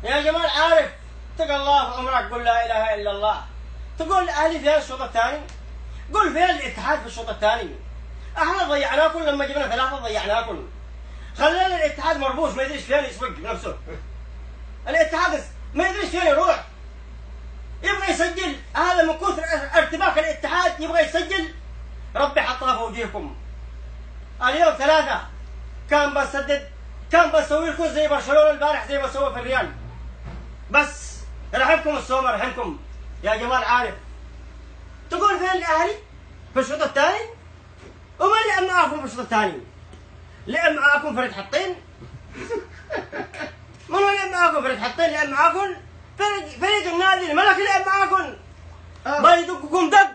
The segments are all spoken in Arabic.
يا جمال عارف، اتق الله في عمرك، قول لا اله الا الله. تقول اهلي فين الشوط الثاني؟ قول فين الاتحاد في الشوط الثاني؟ احنا ضيعناكم لما جبنا ثلاثه، ضيعناكم. خلينا الاتحاد مربوط ما يدريش فين يسوق بنفسه. الاتحاد ما يدريش فين يروح. يبغى يسجل، هذا من كثر ارتباك الاتحاد يبغى يسجل. ربي حطها في وجيهكم. اليوم ثلاثه كان بسدد، كان بسوي لكم زي برشلونه البارح، زي ما سوى في الريال. بس رحمكم السومه، رحمكم يا جمال عارف. تقول فين الاهلي في الشوط الثاني؟ وما لعب معاكم في الشوط الثاني؟ لعب معاكم فريق حطين؟ من هو لعب معاكم فريق حطين؟ لعب معاكم فريق النادي الملكي، لعب معاكم. بيدقكم دق.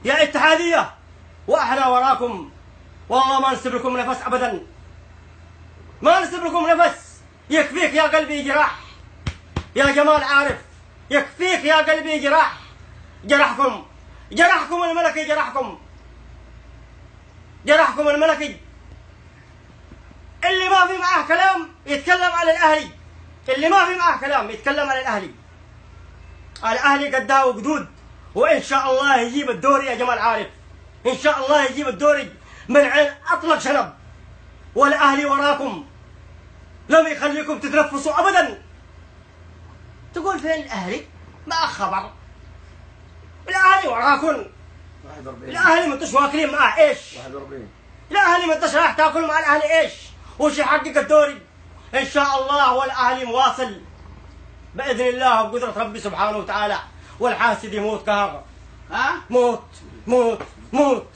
يا اتحاديه، واحنا وراكم. والله ما نسيب لكم نفس ابدا، ما نسيب لكم نفس. يكفيك يا قلبي جراح يا جمال عارف، يكفيك يا قلبي جراح. جرحكم الملكي، جرحكم الملكي. اللي ما في معاه كلام يتكلم على الاهلي، اللي ما في معاه كلام يتكلم على الاهلي. الاهلي قدها وقدود، وان شاء الله يجيب الدوري يا جمال عارف، ان شاء الله يجيب الدوري من عين اطلق شنب. والاهلي وراكم، لم يخليكم تتنفسوا ابدا. تقول فين الاهلي؟ ما خبر. الاهلي وراكم. الاهلي ما انتش واكلين معاه ايش؟ 41. الاهلي ما انتش رايح تاكل مع الاهلي ايش؟ وش يحقق الدوري ان شاء الله. والاهلي مواصل باذن الله وبقدره ربي سبحانه وتعالى. والحاسد يموت كهرباء. موت موت موت.